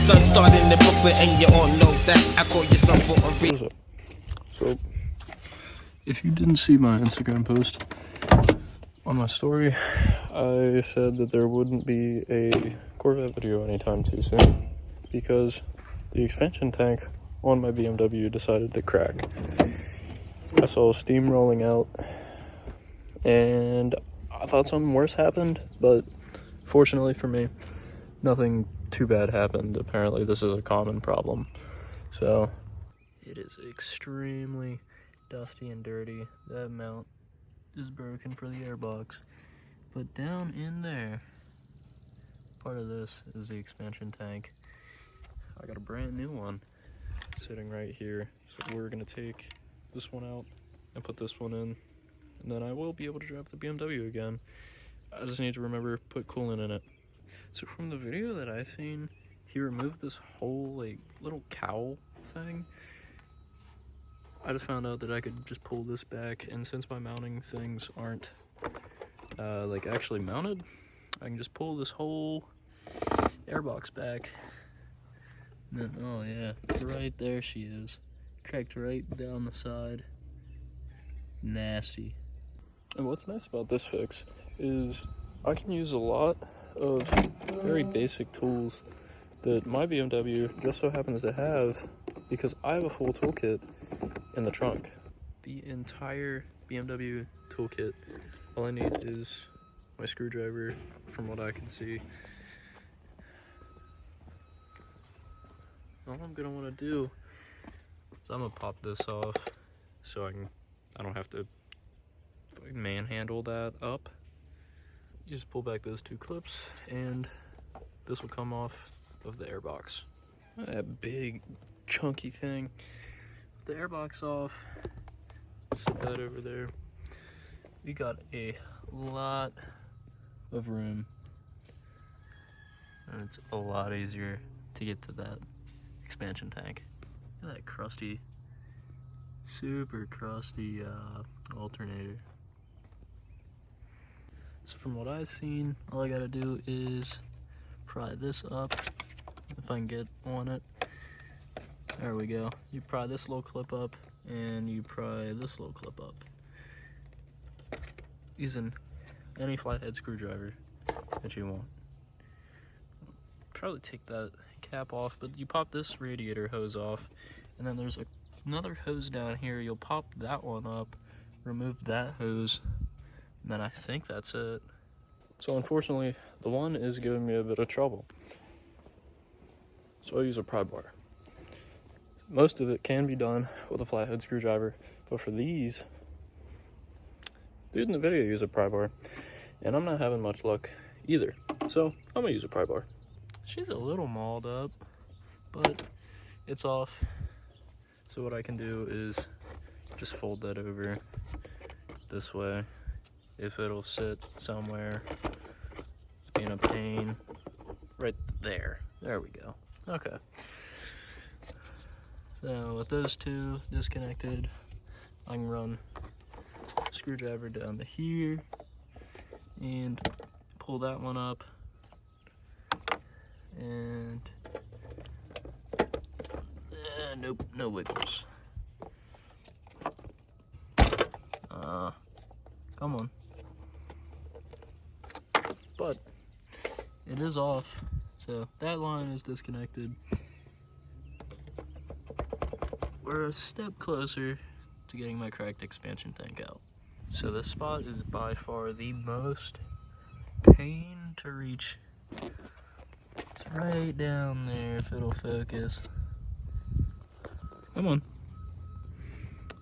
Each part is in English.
sun starting in Brooklyn, and you all know that I call yourself for a reason. So, if you didn't see my Instagram post on my story, I said that there wouldn't be a Corvette video anytime too soon because the expansion tank on my BMW decided to crack. I saw steam rolling out and I thought something worse happened, but fortunately for me, nothing too bad happened. Apparently this is a common problem. So it is extremely dusty and dirty. That mount is broken for the airbox. But down in there, part of this is the expansion tank. I got a brand new one sitting right here. So we're gonna take this one out and put this one in, and then I will be able to drive the BMW again. I just need to remember put coolant in it. So from the video that I've seen, he removed this whole like little cowl thing. I just found out that I could just pull this back, and since my mounting things aren't like actually mounted, I can just pull this whole airbox back. And then, oh yeah, right there she is, cracked right down the side. Nasty. And what's nice about this fix is I can use a lot of very basic tools that my BMW just so happens to have because I have a full toolkit in the trunk. The entire BMW toolkit, all I need is my screwdriver from what I can see. All I'm gonna wanna do is I'm gonna pop this off so I don't have to manhandle that up. You just pull back those two clips and this will come off of the airbox. That big chunky thing. The airbox off, set that over there. We got a lot of room and it's a lot easier to get to that expansion tank. Look at that crusty, super crusty alternator. So from what I've seen, all I gotta do is pry this up, if I can get on it. There we go. You pry this little clip up, and you pry this little clip up. Using any flathead screwdriver that you want. Probably take that cap off, but you pop this radiator hose off, and then there's another hose down here. You'll pop that one up, remove that hose, and then I think that's it. So unfortunately, the one is giving me a bit of trouble. So I use a pry bar. Most of it can be done with a flathead screwdriver, but for these, dude in the video used a pry bar, and I'm not having much luck either. So I'm gonna use a pry bar. She's a little mauled up, but it's off. So what I can do is just fold that over this way. If it'll sit somewhere, it's being a pain. Right there. There we go. Okay. So with those two disconnected, I can run a screwdriver down to here and pull that one up, and nope, no wiggles. Come on. But it is off, so that line is disconnected. We're a step closer to getting my cracked expansion tank out. So this spot is by far the most pain to reach. It's right down there, if it'll focus. Come on.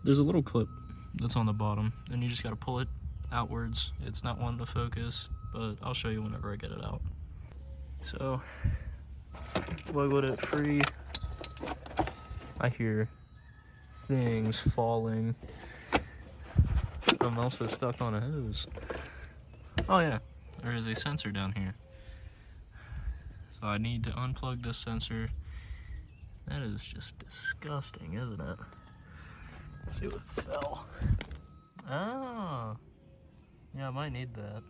There's a little clip that's on the bottom, and you just gotta pull it outwards. It's not wanting to focus, but I'll show you whenever I get it out. So, wiggled it free. I hear things falling. I'm also stuck on a hose. Oh yeah, there is a sensor down here. So I need to unplug this sensor. That is just disgusting, isn't it? Let's see what fell. Oh, yeah, I might need that.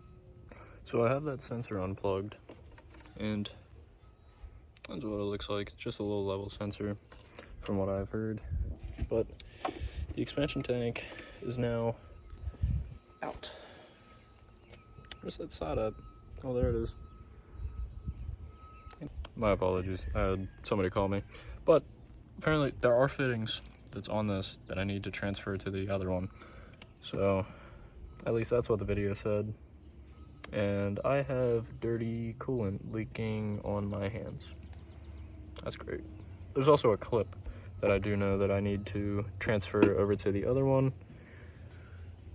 So I have that sensor unplugged, and That's what it looks like. It's just a little level sensor from what I've heard. But the expansion tank is now out. Where's that side at? Oh, there it is. My apologies. I had somebody call me. But apparently there are fittings that's on this that I need to transfer to the other one. So at least that's what the video said. And I have dirty coolant leaking on my hands. That's great. There's also a clip that I do know that I need to transfer over to the other one.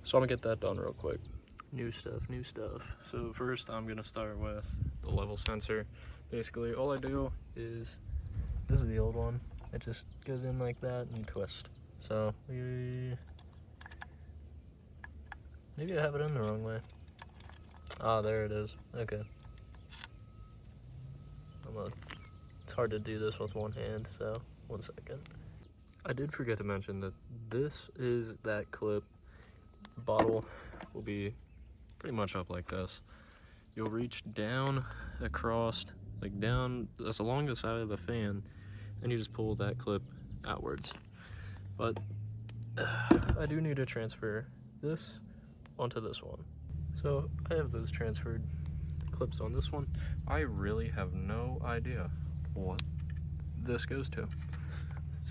So I'm gonna get that done real quick. New stuff. So first I'm gonna start with the level sensor. Basically all I do is, this is the old one, it just goes in like that and you twist. So maybe I have it in the wrong way. Ah, there it is. Okay. It's hard to do this with one hand, so 1 second. I did forget to mention that this is that clip. The bottle will be pretty much up like this. You'll reach down across, like down, that's along the side of the fan, and you just pull that clip outwards. But I do need to transfer this onto this one. So I have those transferred clips on this one. I really have no idea what this goes to.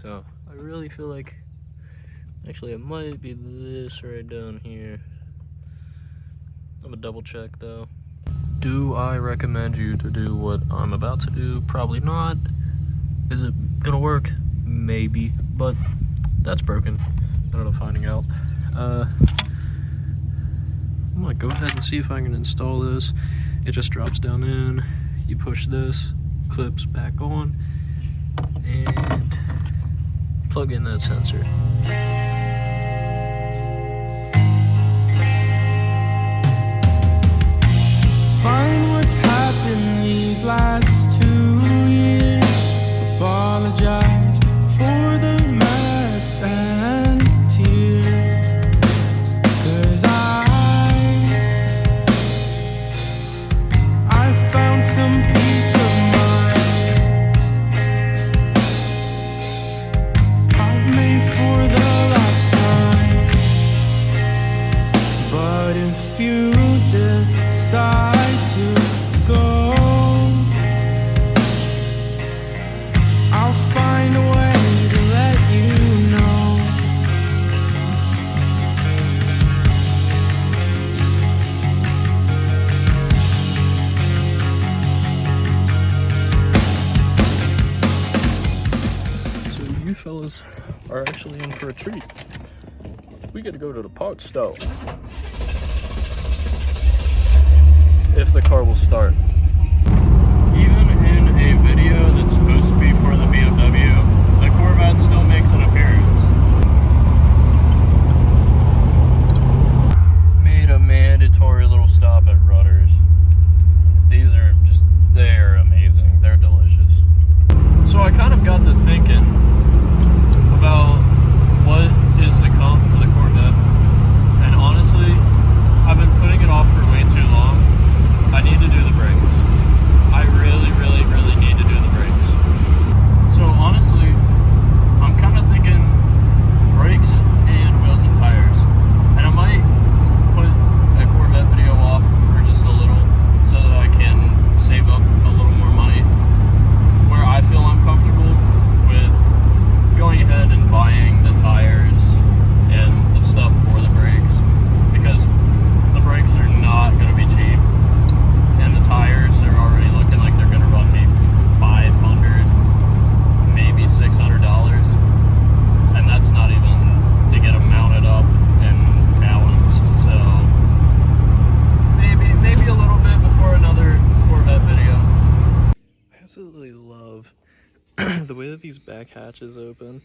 So I really feel like, actually it might be this right down here. I'm gonna double check though. Do I recommend you to do what I'm about to do? Probably not. Is it gonna work? Maybe, but that's broken. I don't know, finding out. I'm gonna go ahead and see if I can install this. It just drops down in, you push this, clips back on, and plug in that sensor. Find what's happened these last 2 years. Apologize for the mess and tears. 'Cause I found some peace of mind. I've made for the last time. But if you decide to go, I'll find a way to let you know. So you fellas are actually in for a treat. We get to go to the parts store. If the car will start. Even in a video that's supposed to be for the BMW, the Corvette still makes an appearance. Made a mandatory little stop at Rutter's. These are just, they're amazing. They're delicious. So I kind of got to thinking about what is to come for the Corvette. And honestly, I've been putting it off for way too long. I need to do the brakes. I really need to do the brakes. So honestly, I'm kind of thinking brakes and wheels and tires. And I might put a Corvette video off for just a little so that I can save up a little more money where I feel I'm comfortable with going ahead and buying the tires and the stuff for the brakes, because the brakes are not going to be cheap. And the tires, they're already looking like they're going to run me $500, maybe $600. And that's not even to get them mounted up and balanced. So maybe a little bit before another Corvette video. I absolutely love the way that these back hatches open.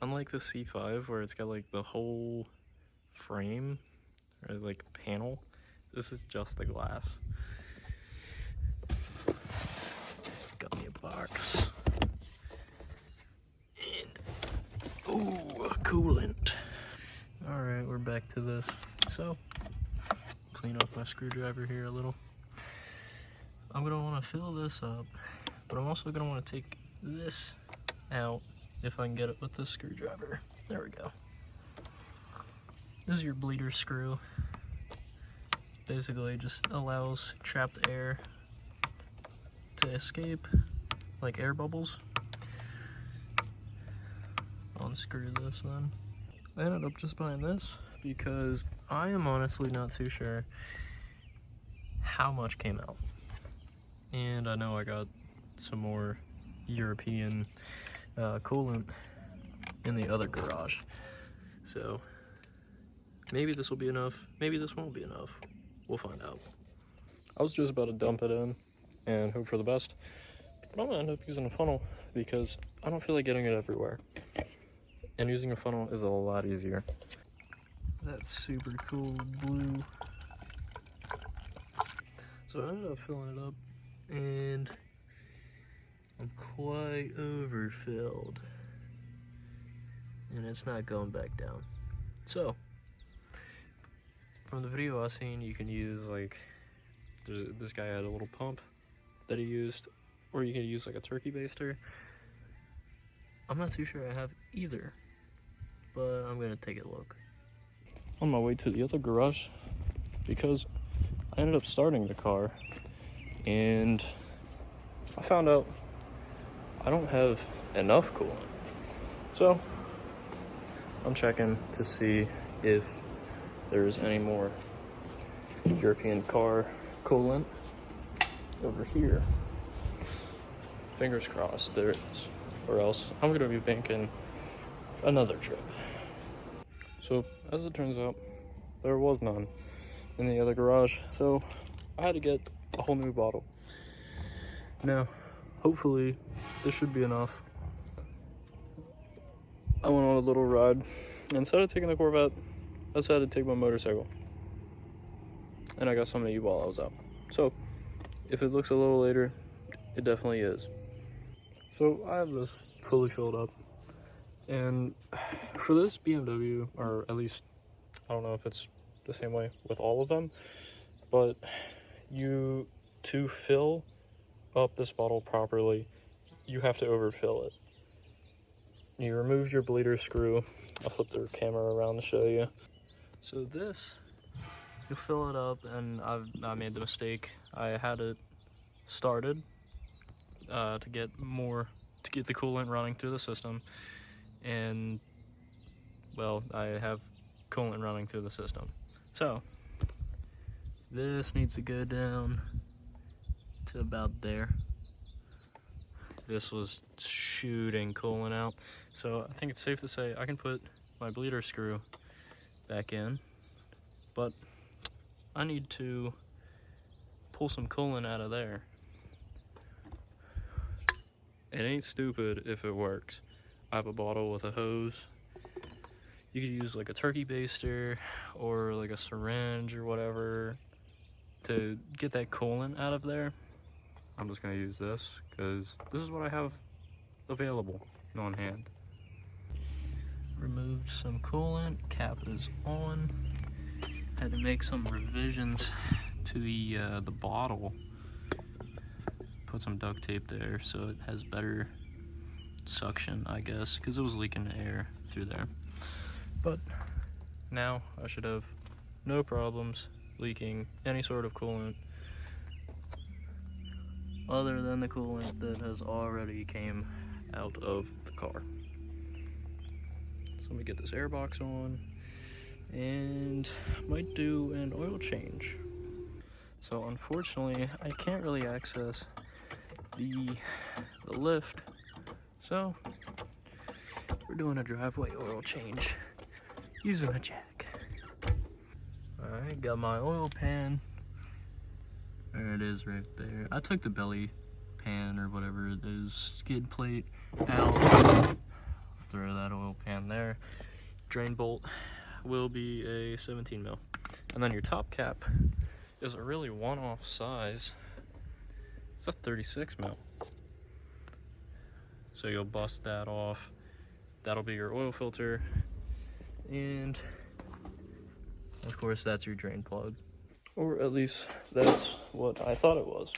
Unlike the C5 where it's got like the whole frame or like panel, this is just the glass. Got me a box. And, ooh, coolant. Alright, we're back to this. So, clean off my screwdriver here a little. I'm gonna wanna fill this up But I'm also going to want to take this out if I can get it with this screwdriver. There we go. This is your bleeder screw. Basically just allows trapped air to escape, like air bubbles. I'll unscrew this then. I ended up just buying this because I am honestly not too sure how much came out. And I know I got some more European coolant in the other garage. So maybe this will be enough, maybe this won't be enough. We'll find out. I was just about to dump it in and hope for the best, but I'm gonna end up using a funnel because I don't feel like getting it everywhere. And using a funnel is a lot easier. That's super cool blue. So I ended up filling it up and I'm quite overfilled. And it's not going back down. So, from the video I was seeing, you can use like, this guy had a little pump that he used, or you can use like a turkey baster. I'm not too sure I have either, but I'm gonna take a look. On my way to the other garage, because I ended up starting the car, and I found out I don't have enough coolant. So, I'm checking to see if there's any more European car coolant over here. Fingers crossed there is, or else I'm gonna be banking another trip. So as it turns out, there was none in the other garage, so I had to get a whole new bottle. Now, hopefully this should be enough. I went on a little ride. Instead of taking the Corvette, I decided to take my motorcycle. And I got some of you while I was out. So, if it looks a little later, it definitely is. So, I have this fully filled up. And for this BMW, or at least, I don't know if it's the same way with all of them, but to fill up this bottle properly, you have to overfill it. You remove your bleeder screw. I'll flip the camera around to show you. So this, you fill it up, and I made the mistake. I had it started to get the coolant running through the system, and well, I have coolant running through the system. So this needs to go down to about there. This was shooting coolant out, so I think it's safe to say I can put my bleeder screw back in, but I need to pull some coolant out of there. It ain't stupid if it works. I have a bottle with a hose. You could use like a turkey baster or like a syringe or whatever to get that coolant out of there. I'm just gonna use this because this is what I have available on hand. Removed some coolant, cap is on. Had to make some revisions to the bottle. Put some duct tape there so it has better suction, I guess, because it was leaking air through there. But now I should have no problems leaking any sort of coolant other than the coolant that has already came out of the car. So let me get this air box on and might do an oil change. So unfortunately I can't really access the lift, so we're doing a driveway oil change using a jack. Alright, got my oil pan. There it is right there. I took the belly pan or whatever it is, skid plate out. Throw that oil pan there. Drain bolt will be a 17 mil. And then your top cap is a really one-off size. It's a 36 mil. So you'll bust that off. That'll be your oil filter. And of course that's your drain plug. Or at least that's what I thought it was.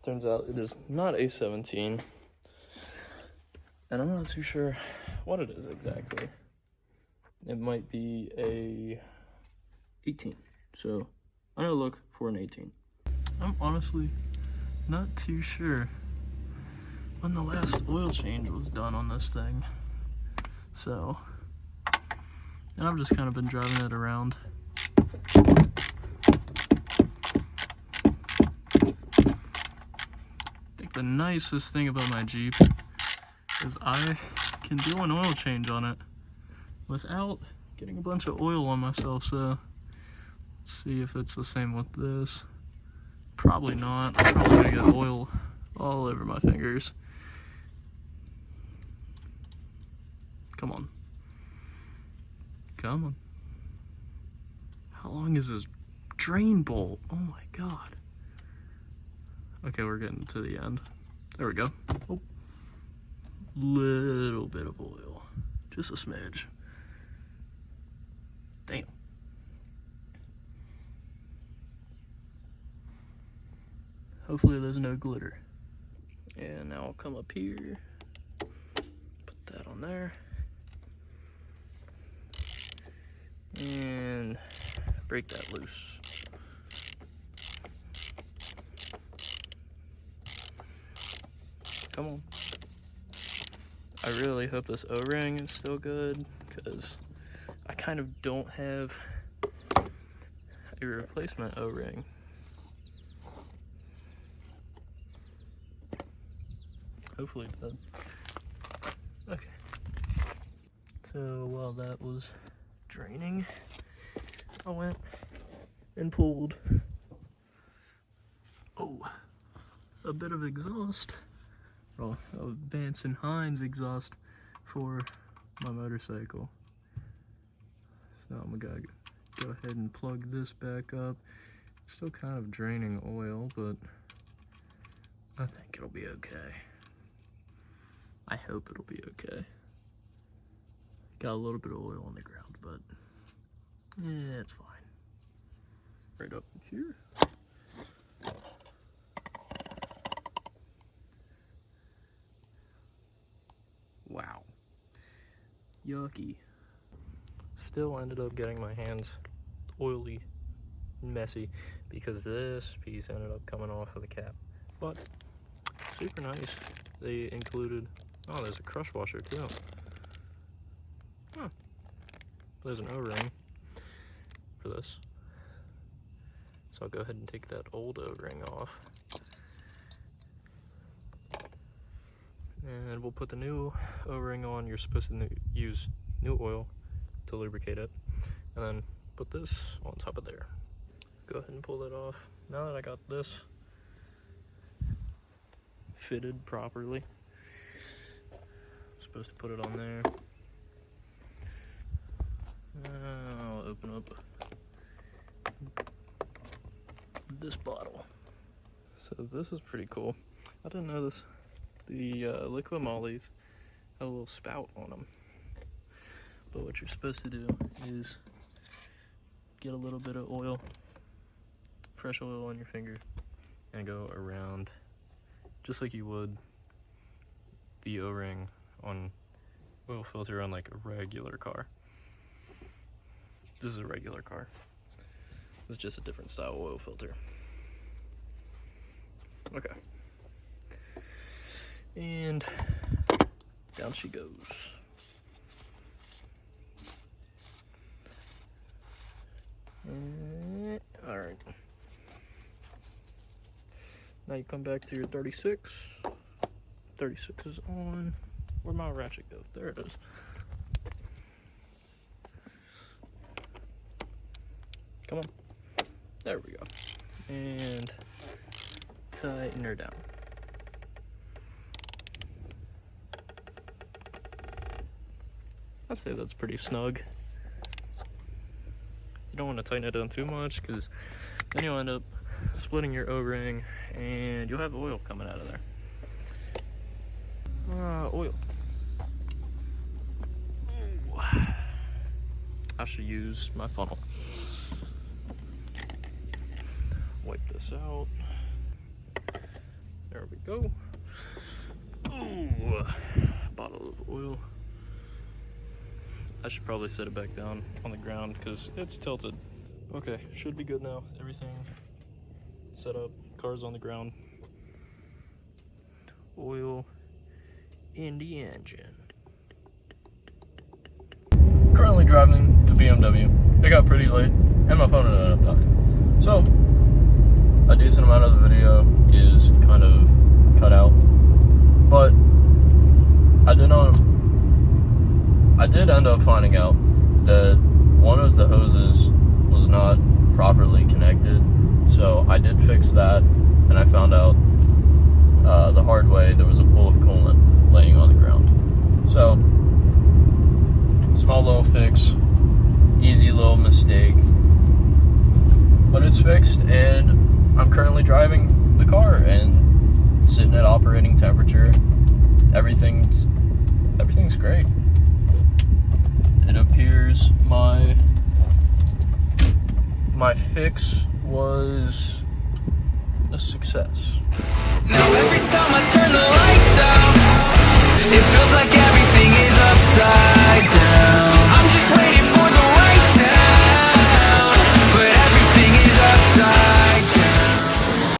Turns out it is not a 17. And I'm not too sure what it is exactly. It might be a 18. So I'm gonna look for an 18. I'm honestly not too sure when the last oil change was done on this thing. So, and I've just kind of been driving it around. I think the nicest thing about my Jeep is I can do an oil change on it without getting a bunch of oil on myself. So let's see if it's the same with this. Probably not. I'm probably gonna get oil all over my fingers. Come on. Come on. How long is this drain bolt? Oh my god. Okay, we're getting to the end. There we go. Oh. Little bit of oil. Just a smidge. Damn. Hopefully there's no glitter. And now I'll come up here. Put that on there. And break that loose. Come on. I really hope this O-ring is still good, because I kind of don't have a replacement O-ring. Hopefully it does. Okay. So while that was draining, I went and pulled a bit of exhaust, well, a Vance & Hines exhaust for my motorcycle. So I'm gonna go ahead and plug this back up. It's still kind of draining oil, but I think it'll be okay. I hope it'll be okay. Got a little bit of oil on the ground, but yeah, it's fine. Right up here. Wow. Yucky. Still ended up getting my hands oily and messy because this piece ended up coming off of the cap. But super nice. They included, oh, there's a crush washer too. Huh. There's an O-ring for this. So I'll go ahead and take that old O-ring off. And we'll put the new O-ring on. You're supposed to use new oil to lubricate it. And then put this on top of there. Go ahead and pull that off. Now that I got this fitted properly, I'm supposed to put it on there. I'll open up this bottle. So this is pretty cool. I didn't know this. The liquid mollies have a little spout on them. But what you're supposed to do is get a little bit of oil, fresh oil on your finger, and go around just like you would the O-ring on oil filter on like a regular car. This is a regular car. It's just a different style oil filter. Okay. And down she goes. All right. Now you come back to your 36. 36 is on. Where'd my ratchet go? There it is. Come on. There we go. And tighten her down. I'd say that's pretty snug. You don't want to tighten it down too much, because then you'll end up splitting your O-ring and you'll have oil coming out of there. Oil. Ooh. I should use my funnel. Wipe this out. go. Ooh, bottle of oil. I should probably set it back down on the ground because it's tilted. Okay, should be good now. Everything set up, car's on the ground. Oil in the engine. Currently driving the BMW. It got pretty late and my phone ended up dying. So, a decent amount of the video is kind of cut out. But I did end up finding out that one of the hoses was not properly connected. So I did fix that, and I found out the hard way there was a pool of coolant laying on the ground. So, small little fix, easy little mistake, but it's fixed, and I'm currently driving the car and sitting at operating temperature. Everything's great. It appears my fix was a success. Now every time I turn the lights out, it feels like